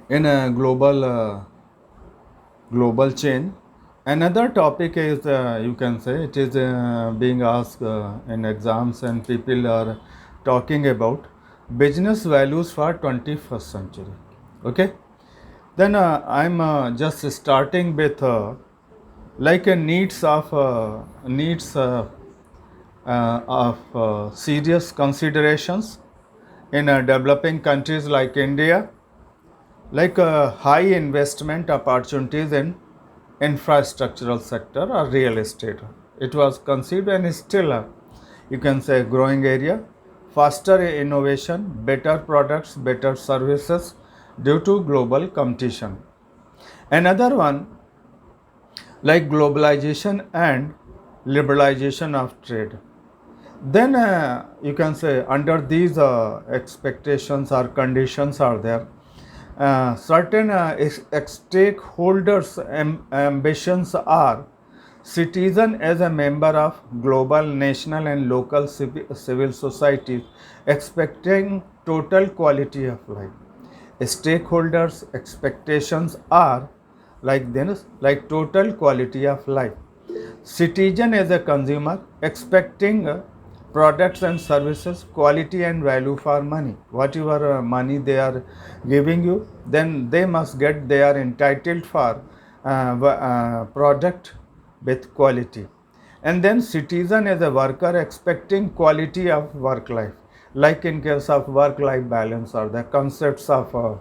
in a global chain. Another topic is you can say it is being asked in exams, and people are talking about business values for 21st century. Okay, then I'm just starting with like a needs of serious considerations in developing countries like India, like high investment opportunities in infrastructural sector or real estate. It was conceived and is still a, you can say, growing area. Faster innovation, better products, better services due to global competition. Another one, like globalization and liberalization of trade. Then you can say under these expectations or conditions are there, certain stakeholders ambitions are citizen as a member of global, national and local civil societies expecting total quality of life. Stakeholders expectations are like this, like total quality of life. Citizen as a consumer expecting products and services, quality and value for money. Whatever money they are giving you, then they must get, they are entitled for product with quality. And then citizen as a worker expecting quality of work life, like in case of work life balance or the concepts of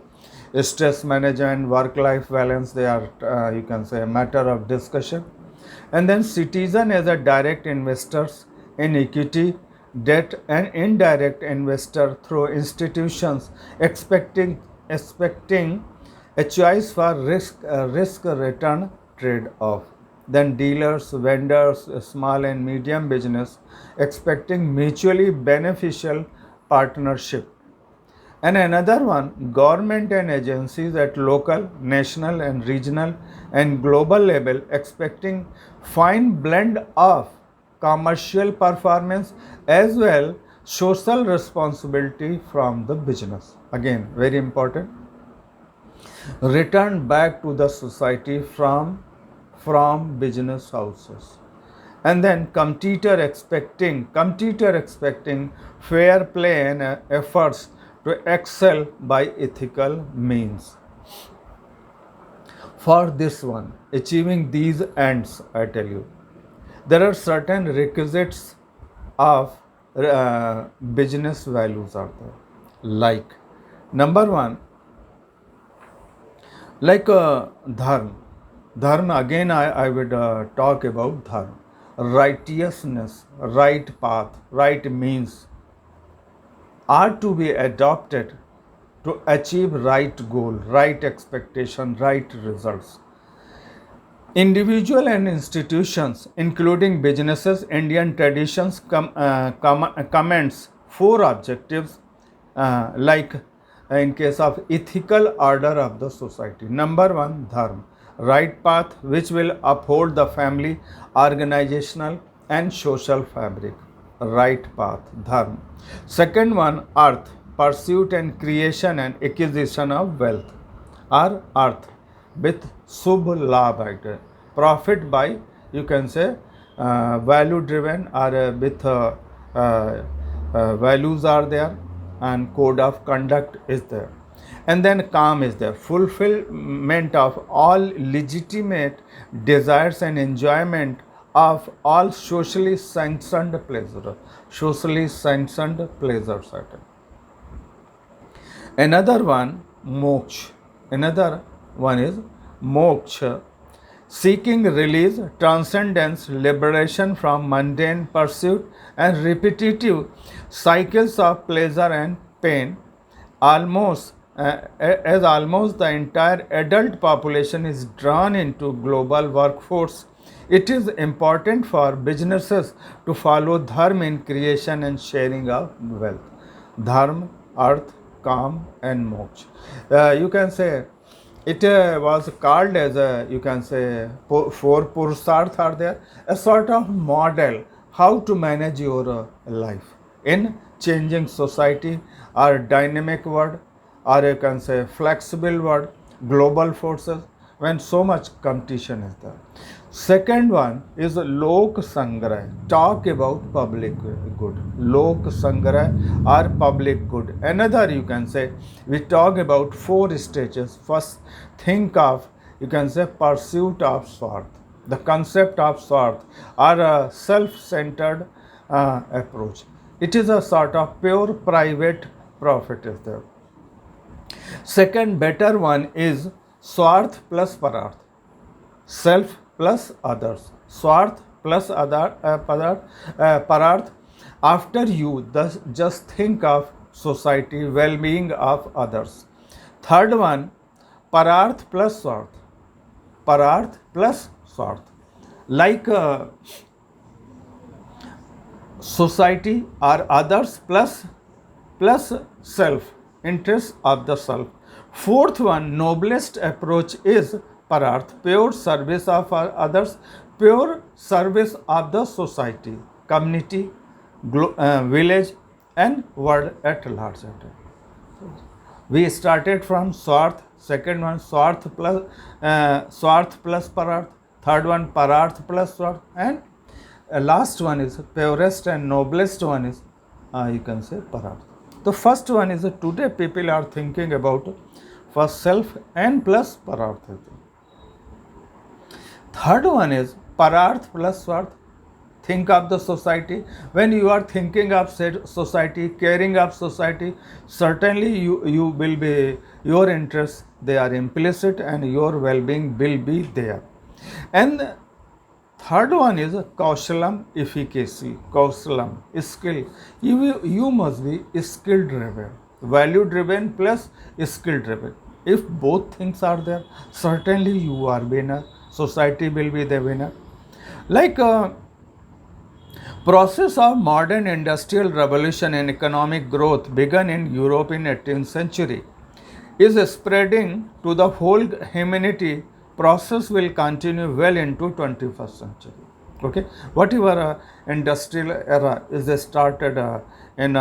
stress management, work life balance, they are you can say a matter of discussion. And then citizen as a direct investors in equity, debt and indirect investor through institutions expecting a choice for risk return trade off. Then dealers, vendors, small and medium business expecting mutually beneficial partnership. And another one, government and agencies at local, national and regional and global level expecting fine blend of commercial performance as well social responsibility from the business. Again, very important. Return back to the society from business houses. And then competitor expecting fair play and efforts to excel by ethical means. For this one, achieving these ends, I tell you, there are certain requisites of business values are there. Like number one, like dharma. Dharma, again I would talk about dharma. Righteousness, right path, right means are to be adopted to achieve right goal, right expectation, right results. Individual and institutions, including businesses, Indian traditions comments four objectives, like in case of ethical order of the society. Number one, dharma, right path, which will uphold the family, organizational and social fabric. Right path, dharma. Second one, earth, pursuit and creation and acquisition of wealth, or earth with subh labh, profit by, you can say, value driven, or with values are there and code of conduct is there. And then calm is there, fulfillment of all legitimate desires and enjoyment of all socially sanctioned pleasure, socially sanctioned pleasures. Another one, moksha. Another one is moksha, seeking release, transcendence, liberation from mundane pursuit and repetitive cycles of pleasure and pain. Almost as almost the entire adult population is drawn into global workforce, it is important for businesses to follow dharma in creation and sharing of wealth. Dharma, earth, calm and moksha. You can say it was called as a, you can say, four purusarth are there, a sort of model how to manage your life in changing society or dynamic world, or you can say flexible world. global forces, when so much competition is there. Second one is Lok Sangrah, talk about public good. Lok Sangrah or public good. Another you can say, we talk about four stages. First, think of, you can say, pursuit of Swarth. The concept of Swarth or a self-centered approach. It is a sort of pure private profit is there. Second better one is Swarth plus Pararth, self plus others. Swarth plus Pararth. After you, thus just think of society, well-being of others. Third one, Pararth plus Swarth. Pararth plus Swarth. Like society or others plus self, interest of the self. Fourth one, noblest approach is Pararth, pure service of others, pure service of the society, community, village and world at large. We started from Swarth, second one Swarth plus Pararth, third one Pararth plus Swarth, and last one is purest and noblest one is you can say Pararth. The first one is today people are thinking about first self and plus Pararth. Third one is Pararth plus Swarth. Think of the society. When you are thinking of society, caring of society, certainly you will be, your interests, they are implicit and your well-being will be there. And third one is Kaushalam, efficacy, Kaushalam, skill. You must be skill driven, value driven plus skill driven. If both things are there, certainly you are winner, society will be the winner. Like process of modern industrial revolution and economic growth began in Europe in 18th century is spreading to the whole humanity. Process will continue well into 21st century. Okay, whatever industrial era is started in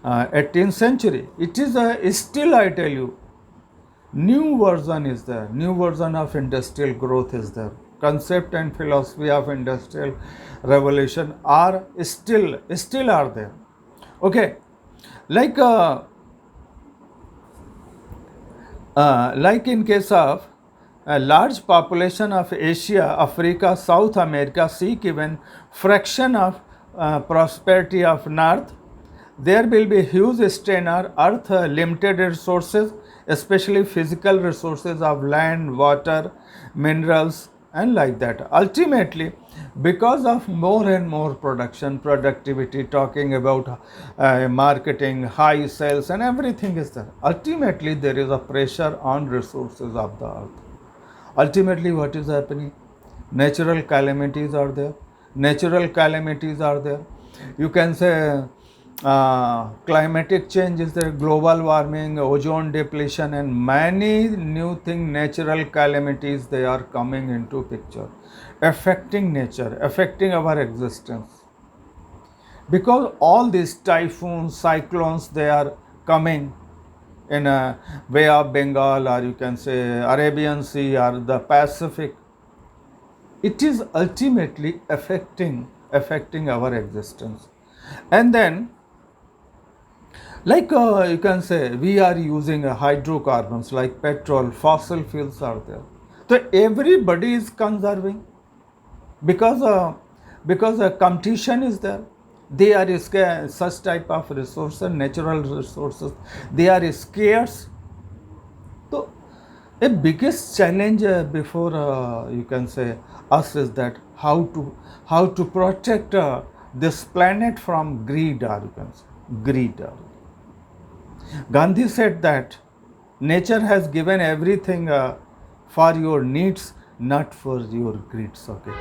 18th century, it is still, I tell you, new version is there, new version of industrial growth is there. Concept and philosophy of industrial revolution are still are there. Okay, like in case of a large population of Asia, Africa, South America seek even fraction of prosperity of North, there will be huge strain on Earth, limited resources, especially physical resources of land, water, minerals, and like that. Ultimately, because of more and more production, productivity, talking about marketing, high sales and everything is there. Ultimately, there is a pressure on resources of the earth. Ultimately, what is happening? Natural calamities are there. Natural calamities are there. You can say climatic change is there, global warming, ozone depletion and many new things, natural calamities, they are coming into picture, affecting nature, affecting our existence. Because all these typhoons, cyclones, they are coming in a Bay of Bengal or you can say Arabian Sea or the Pacific. It is ultimately affecting our existence. And then like you can say we are using hydrocarbons like petrol, fossil fuels are there. So everybody is conserving because competition is there. They are scarce, such type of resources, natural resources, they are scarce. So a biggest challenge before you can say us is that how to protect this planet from greed, or you can say greed. Gandhi said that nature has given everything for your needs, not for your greeds. Okay,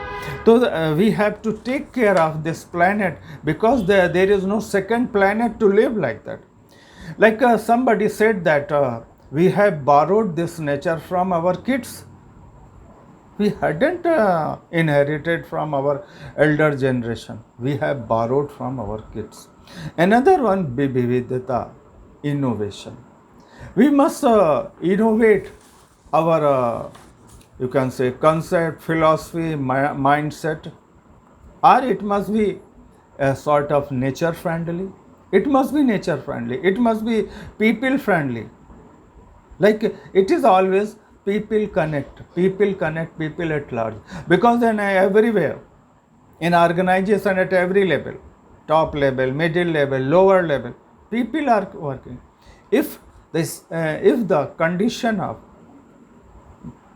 so we have to take care of this planet because there is no second planet to live like that. Like somebody said that we have borrowed this nature from our kids. We hadn't inherited from our elder generation. We have borrowed from our kids. Another one, Vividhata, innovation. We must innovate our, you can say, concept, philosophy, mindset, or it must be a sort of nature friendly. It must be nature friendly. It must be people friendly. Like it is always people connect people at large, because then everywhere in organization at every level, top level, middle level, lower level, people are working. If this, if the condition of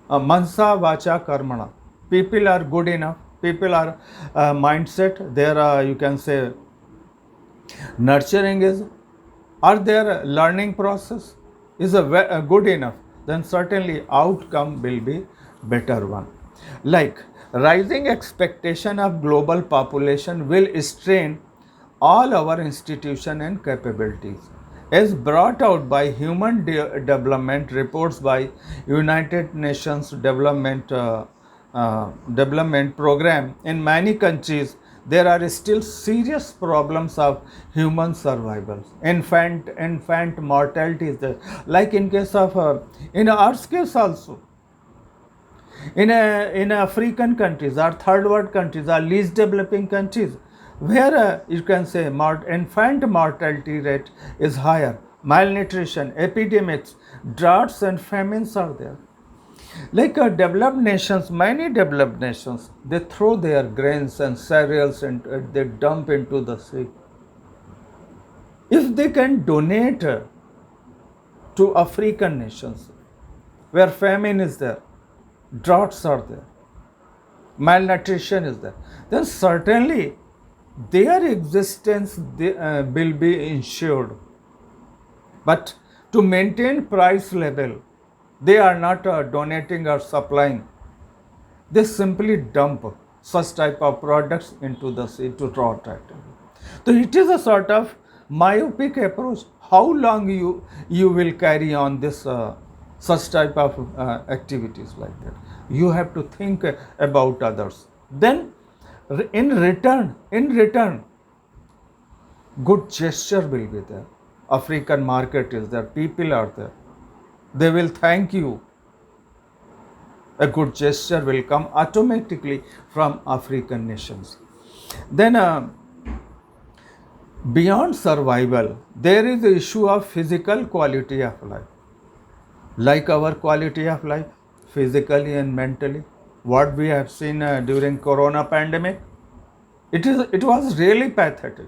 mansa vacha karmana, people are good enough, people are mindset, there you can say nurturing is, or their learning process is good enough, then certainly outcome will be better one. Like rising expectation of global population will strain all our institution and capabilities, as brought out by human development reports by United Nations development program. In many countries there are still serious problems of human survival. Infant mortality is there, like in case of in Earth's case also, in African countries or third world countries or least developing countries, where you can say infant mortality rate is higher, malnutrition, epidemics, droughts and famines are there. Like developed nations, many developed nations, they throw their grains and cereals and they dump into the sea. If they can donate to African nations where famine is there, droughts are there, malnutrition is there, then certainly their existence will be ensured. But to maintain price level, they are not donating or supplying. They simply dump such type of products into the sea to draw attraction. So it is a sort of myopic approach. How long you will carry on this such type of activities like that? You have to think about others. Then in return, good gesture will be there. African market is there. People are there. They will thank you. A good gesture will come automatically from African nations. Then beyond survival, there is the issue of physical quality of life. Like our quality of life, physically and mentally, what we have seen during Corona pandemic, it was really pathetic,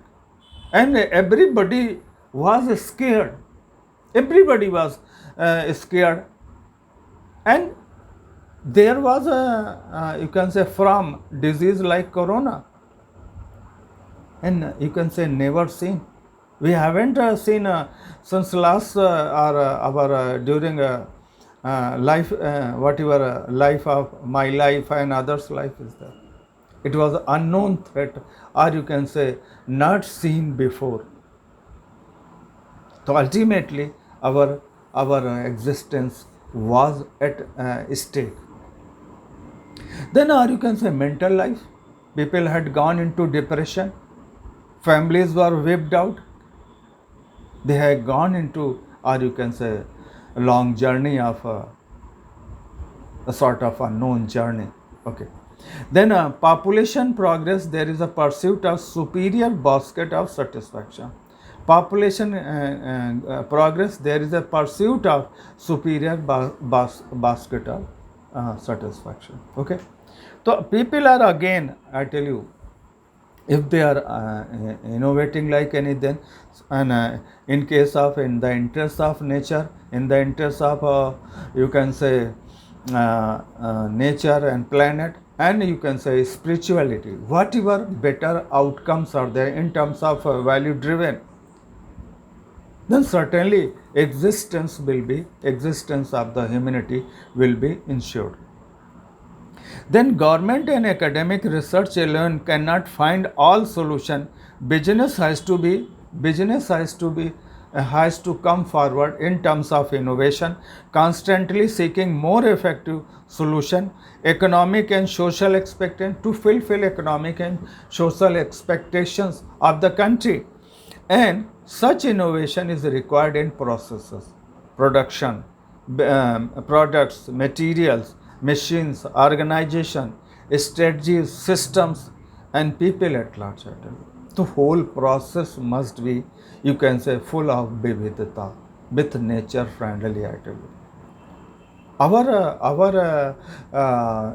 and everybody was scared. Everybody was scared, and there was a you can say from disease like Corona, and you can say never seen. We haven't seen since last our during life, whatever life of my life and others' life is there. It was unknown threat, or you can say not seen before. So ultimately, our existence was at stake. Then, or you can say mental life. People had gone into depression. Families were whipped out. They had gone into, or you can say, a long journey of a sort of unknown journey. Okay. Then population progress, there is a pursuit of superior basket of satisfaction. Population progress, there is a pursuit of superior basket of satisfaction. Okay. So people are, again, I tell you, if they are innovating like anything, and in case of, in the interest of nature, in the interest of you can say nature and planet, and you can say spirituality, whatever better outcomes are there in terms of value driven, then certainly existence of the humanity will be ensured. Then government and academic research alone cannot find all solution. Business has to come forward in terms of innovation, constantly seeking more effective solution, economic and social expectation, to fulfill economic and social expectations of the country. And such innovation is required in processes. production, products, materials, machines, organization, strategies, systems, and people at large. The whole process must be, you can say, full of vividita, with nature friendly. I tell you. Our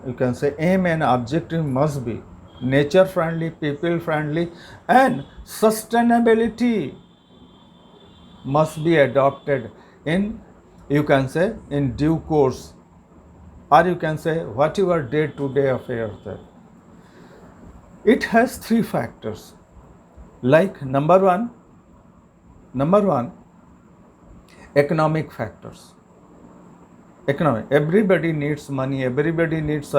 you can say aim and objective must be nature friendly, people friendly, and sustainability must be adopted in, you can say, in due course, or you can say whatever day to day affairs there. It has three factors, like number one, economic factors. Economic, everybody needs money, everybody needs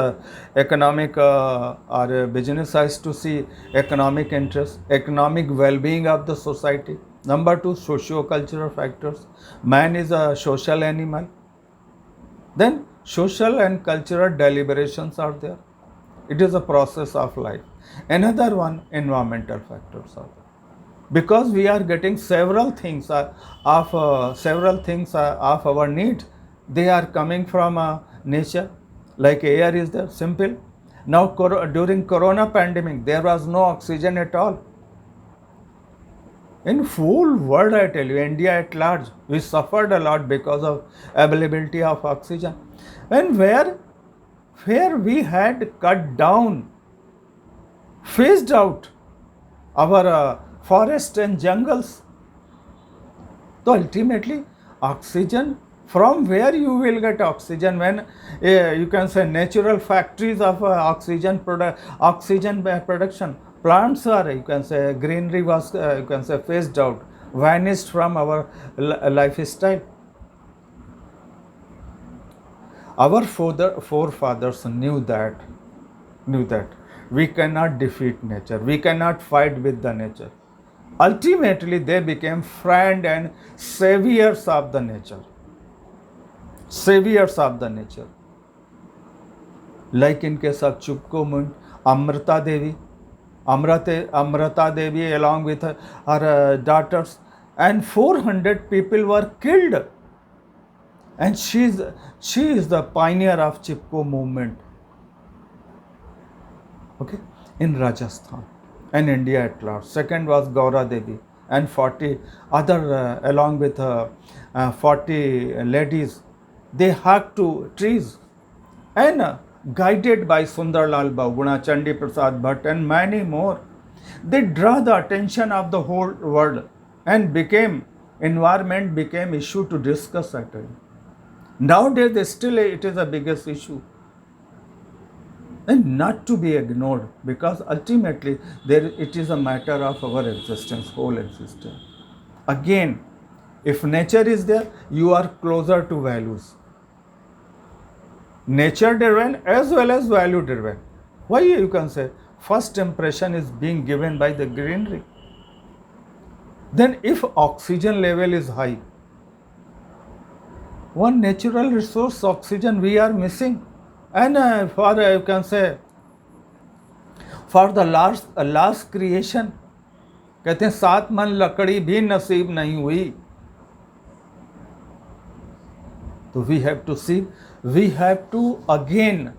economic or business size to see economic interest, economic well-being of the society. Number two, socio-cultural factors. Man is a social animal. Then social and cultural deliberations are there. It is a process of life. Another one, environmental factors are there. Because we are getting several things of our need, they are coming from nature, like air is there, simple. Now during corona pandemic, there was no oxygen at all. In full world, I tell you, India at large, we suffered a lot because of availability of oxygen. And where we had cut down, phased out our forests and jungles. So ultimately, oxygen, from where you will get oxygen when you can say natural factories of oxygen production, plants are, you can say, greenery was you can say phased out, vanished from our lifestyle. Our forefathers knew that we cannot defeat nature, we cannot fight with the nature. Ultimately, they became friends and saviors of the nature. Saviors of the nature. Like in case of Chipko Mund, Amrita Devi along with her daughters, and 400 people were killed. And she is the pioneer of Chipko movement. Okay, in Rajasthan and India at large. Second was Gaura Devi and 40 other along with 40 ladies. They hacked to trees and guided by Sundarlal Bahuguna, Chandi Prasad Bhatt and many more. They draw the attention of the whole world and environment became issue to discuss at all. Nowadays still it is the biggest issue. And not to be ignored, because ultimately it is a matter of our existence, whole existence. Again, if nature is there, you are closer to values. Nature driven as well as value driven. Why you can say first impression is being given by the greenery. Then if oxygen level is high, one natural resource, oxygen, we are missing. And you can say for the last creation, कहते हैं 7 मन लकड़ी भी नसीब नहीं हुई. So we have to see, we have to again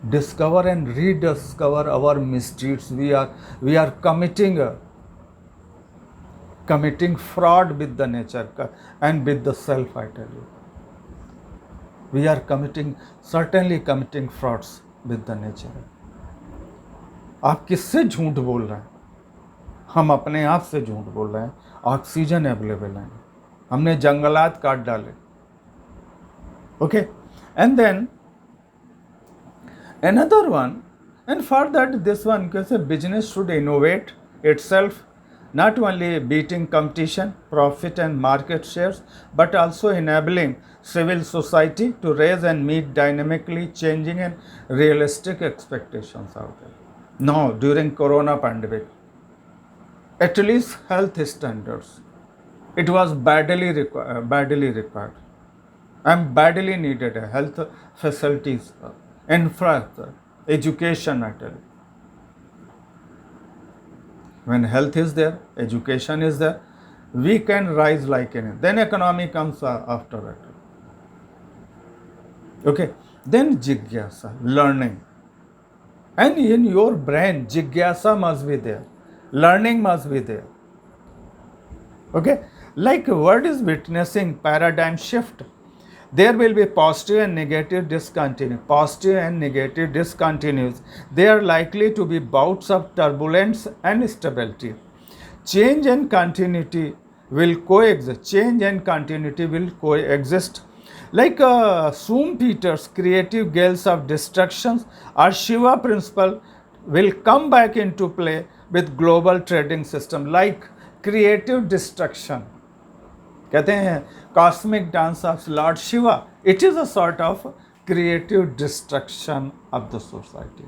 discover and rediscover our misdeeds. We are committing fraud with the nature and with the self, I tell you. We are certainly committing frauds with the nature. आप किससे झूठ बोल रहे हैं? हम अपने आप से झूठ बोल रहे हैं. ऑक्सीजन अवेलेबल है, हमने जंगलात काट डाले. Okay, and then another one, and for that this one, because a business should innovate itself, not only beating competition, profit and market shares, but also enabling civil society to raise and meet dynamically changing and realistic expectations out there. Now, during corona pandemic, at least health standards, it was badly required and badly needed. Health facilities, infrastructure, education, I tell you. When health is there, education is there, we can rise like anything. Then economy comes after it. Okay, then jigyasa, learning. And in your brain, jigyasa must be there, learning must be there. Okay, like word is witnessing paradigm shift. There will be positive and negative discontinuity. Positive and negative discontinuities. They are likely to be bouts of turbulence and stability. Change and continuity will coexist. Change and continuity will coexist. Like Schumpeter's creative gales of destructions or Shiva principle will come back into play with global trading system like creative destruction. कहते हैं cosmic dance of Lord Shiva. It is a sort of creative destruction of the society.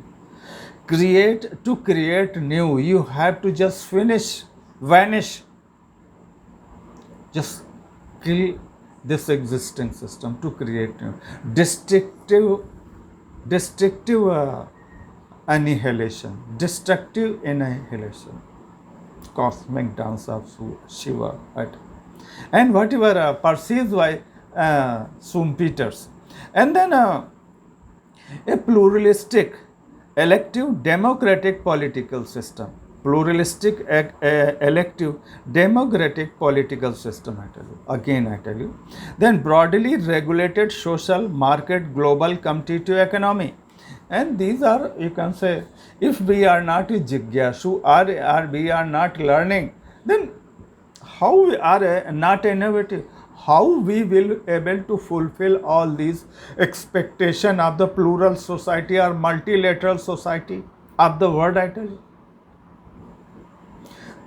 To create new, you have to just vanish, just kill this existing system to create new. Destructive annihilation, destructive annihilation, cosmic dance of Shiva, right? And whatever perceived by Schumpeter's. And then a pluralistic, elective, democratic political system. Pluralistic, elective, democratic political system, I tell you. Again, I tell you. Then broadly regulated social, market, global, competitive economy. And these are, you can say, if we are not jigyasu or we are not learning, then how we are not innovative, how we will able to fulfill all these expectation of the plural society or multilateral society of the world, I tell you.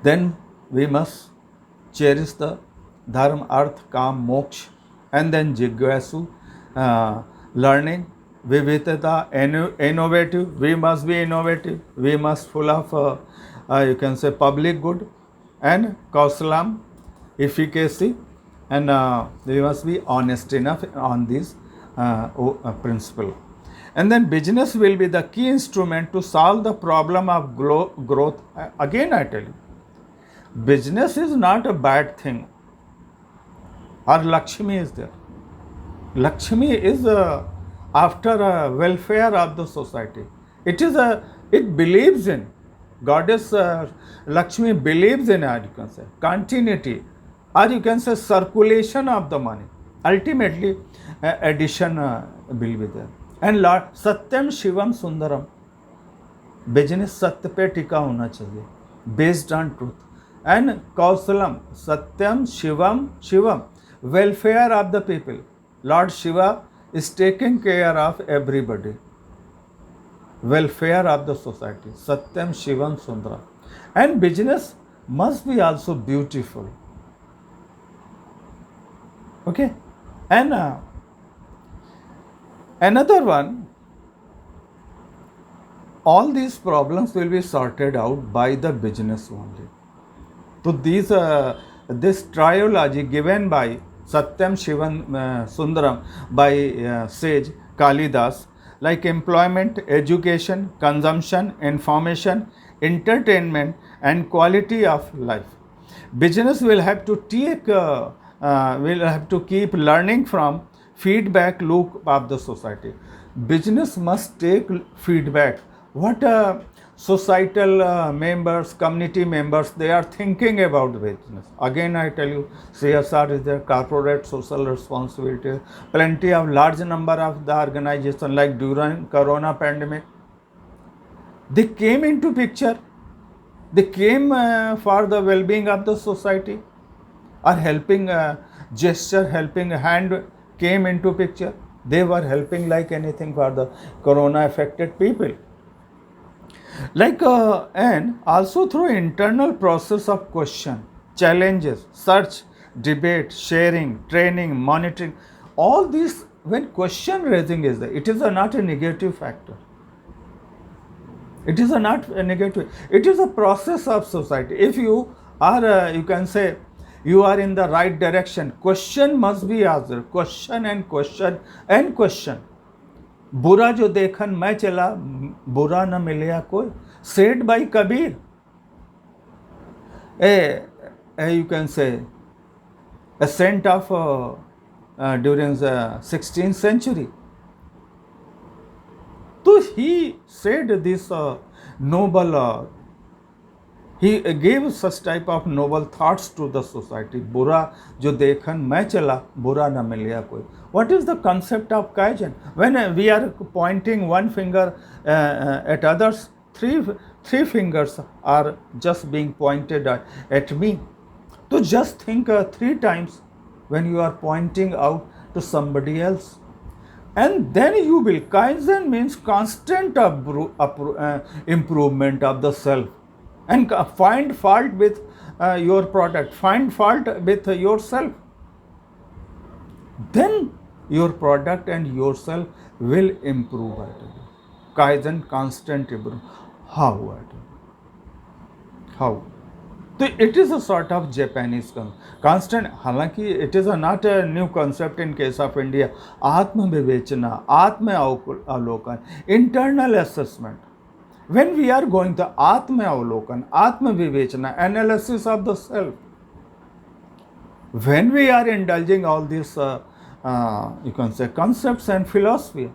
Then we must cherish the dharma, arth, kam, moksha, and then jigyasu, learning, vividata, innovative. We must be innovative. We must full of, you can say, public good, and kausalam, efficacy, and we must be honest enough on this principle. And then business will be the key instrument to solve the problem of growth. Again, I tell you, business is not a bad thing. Or Lakshmi is there. Lakshmi is after welfare of the society. It believes in. Goddess Lakshmi believes in, you can say, continuity, or you can say circulation of the money. Ultimately, addition will be there. And Lord Satyam Shivam Sundaram, business सत्य पे टिका होना चाहिए, based on truth. And Kausalam, Satyam Shivam, welfare of the people. Lord Shiva is taking care of everybody. Welfare of the society, Satyam Shivam Sundaram. And business must be also beautiful. Okay, and another one, all these problems will be sorted out by the business only. So this trilogy given by Satyam Shivam Sundaram by sage Kalidas, like employment, education, consumption, information, entertainment, and quality of life. Business will have to keep learning from feedback loop of the society. Business must take feedback. What societal members, community members, they are thinking about business. Again, I tell you, CSR is there, corporate social responsibility. Plenty of large number of the organization, like during Corona pandemic, they came into picture. They came for the well-being of the society, or helping gesture, helping hand came into picture. They were helping like anything for the Corona affected people. Like and also through internal process of question, challenges, search, debate, sharing, training, monitoring, all these, when question raising is there, it is not a negative factor. It is not a negative. It is a process of society. If you are, you can say, you are in the right direction, question must be asked. Question and question and question. बुरा जो देखन मैं चला, बुरा न मिलया कोई, said by Kabir. you can say a saint of during the 16th century. So he said this noble, he gave such type of noble thoughts to the society. बुरा जो देखन मैं चला, बुरा न मिलिया कोई. What is the concept of Kaizen? When we are pointing one finger at others, three fingers are just being pointed at me. So just think 3 times when you are pointing out to somebody else. And then you will. Kaizen means constant improvement of the self. And find fault with your product, find fault with yourself. Then your product and yourself will improve. Kaizen constant improvement. How? How? So it is a sort of Japanese constant. हालांकि it is not a new concept in case of India. आत्म विवेचना, आत्म अवलोकन, internal assessment. When we are going to आत्म अवलोकन, आत्म विवेचना, analysis of the self. When we are indulging all these, you can say, concepts and philosophy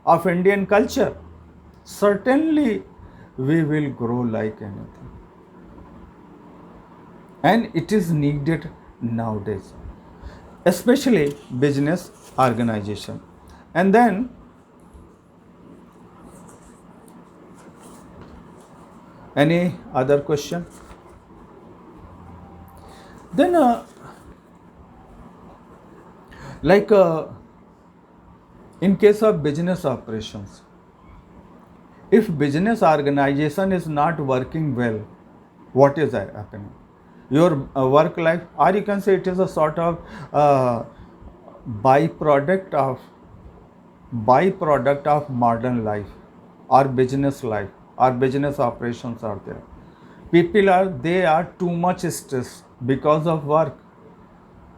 of Indian culture, certainly we will grow like anything. And it is needed nowadays, especially business organization. And then any other question? Then in case of business operations, if business organization is not working well, what is happening? Your work life, or you can say it is a sort of byproduct of modern life or business life or business operations are there. People are too much stressed because of work,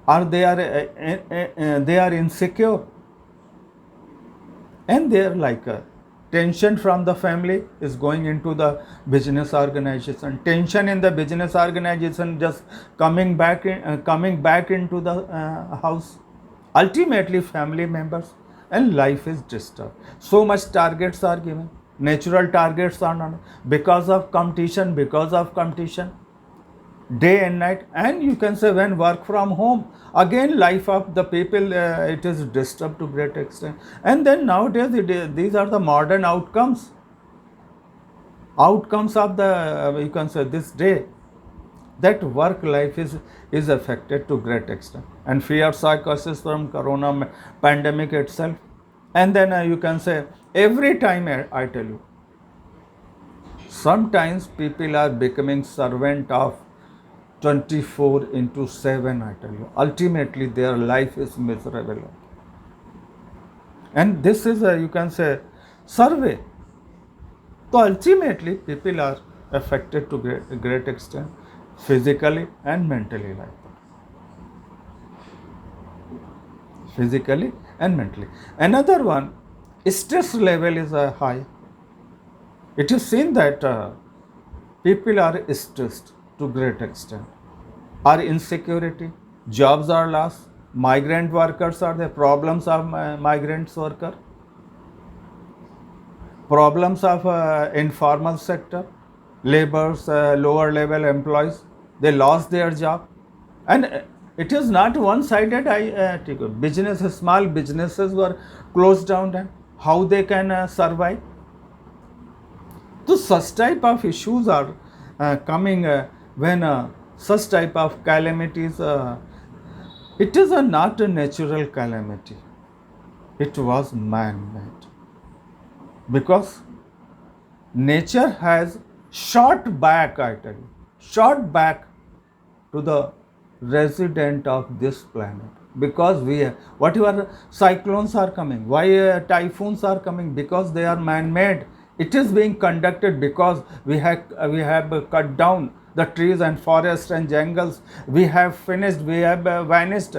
or they are insecure, and they are like tension from the family is going into the business organization. Tension in the business organization just coming back into the house. Ultimately, family members and life is disturbed. So much targets are given. Natural targets are not because of competition. Day and night, and you can say when work from home, again life of the people it is disturbed to great extent. And then nowadays these are the modern outcomes of the you can say this day, that work life is affected to great extent, and fear psychosis from corona pandemic itself. And then you can say every time I tell you, sometimes people are becoming servant of 24/7, I tell you. Ultimately, their life is miserable. And this is you can say, survey. So ultimately, people are affected to great extent, physically and mentally like that. Physically and mentally. Another one, stress level is high. It is seen that people are stressed to great extent, or insecurity, jobs are lost, migrant workers are the problems of migrant worker, problems of informal sector, laborers, lower level employees, they lost their job. And it is not one-sided. Small businesses were closed down, and how they can survive. So such type of issues are coming when such type of calamities, it is not a natural calamity, it was man-made, because nature has shot back, I tell you, shot back to the resident of this planet, because whatever cyclones are coming, why typhoons are coming, because they are man-made. It is being conducted because we have cut down the trees and forests and jungles. We have vanished.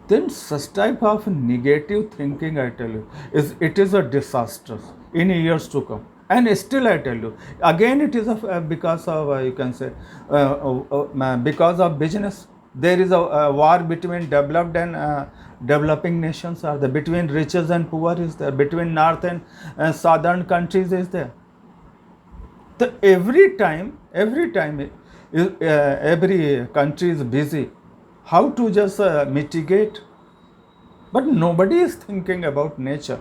Then such type of negative thinking, I tell you, it is a disaster in years to come. And still I tell you, again it is because of, you can say, because of business. There is a war between developed and developing nations, are there, between riches and poor is there, between north and southern countries is there. So every time every country is busy how to just mitigate, but nobody is thinking about nature.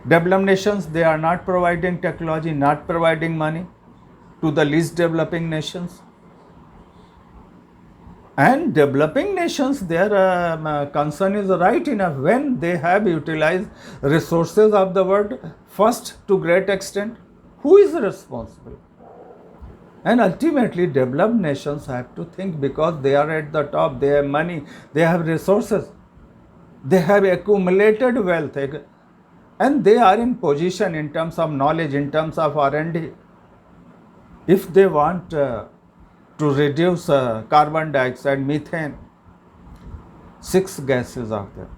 Developed nations, they are not providing technology, not providing money to the least developing nations. And developing nations, their concern is right enough when they have utilized resources of the world first to great extent. Who is responsible? And ultimately, developed nations have to think, because they are at the top, they have money, they have resources, they have accumulated wealth, and they are in position in terms of knowledge, in terms of R&D. If they want to reduce carbon dioxide, methane, 6 gases are there.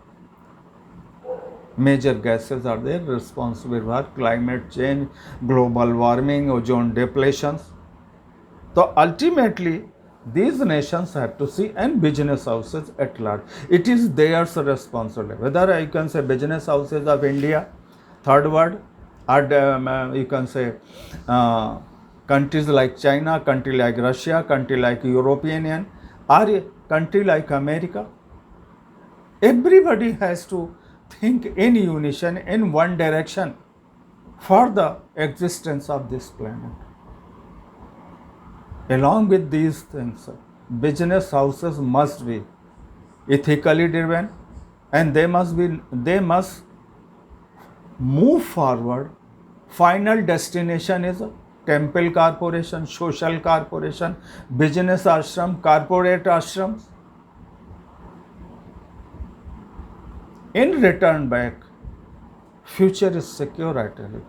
Major gases are there responsible for climate change, global warming, ozone depletions. So ultimately, these nations have to see, and business houses at large. It is theirs responsibility. Whether I can say business houses of India, third world, or you can say countries like China, country like Russia, country like European Union, or a country like America. Everybody has to think in unison, in one direction, for the existence of this planet. Along with these things, business houses must be ethically driven, and they must move forward. Final destination is temple corporation, social corporation, business ashram, corporate ashrams. In return back, future is secure, I tell you.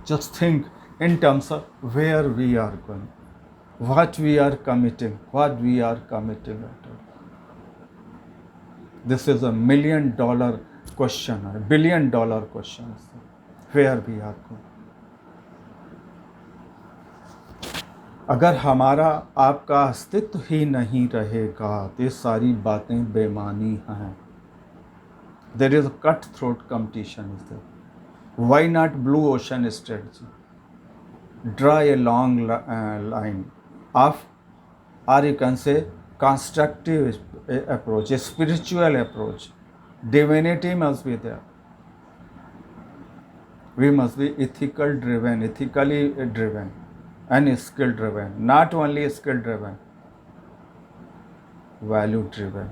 Just think in terms of where we are going, what we are committing, what we are committing. This is $1 million question, $1 billion question, where we are going. अगर हमारा आपका अस्तित्व ही नहीं रहेगा तो ये सारी बातें बेमानी हैं. There is a cutthroat competition is there. Why not blue ocean strategy? Draw a long line of, or you can say, constructive approach, a spiritual approach. Divinity must be there. We must be ethically driven, and skill driven. Not only skill driven, value driven.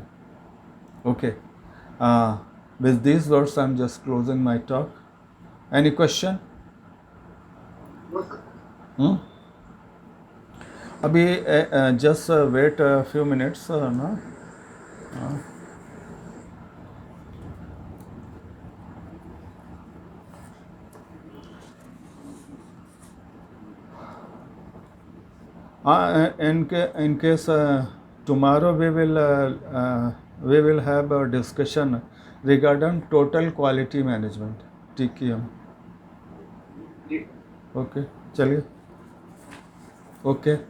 Okay. With these words, I'm just closing my talk. Any question? अभी just wait a few minutes, ना. In case tomorrow we will have a discussion regarding total quality management, TQM. Okay, चलिए. Okay.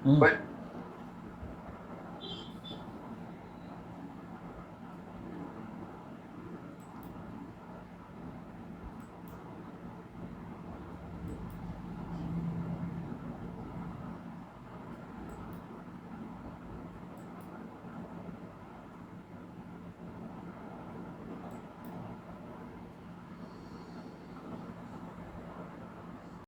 But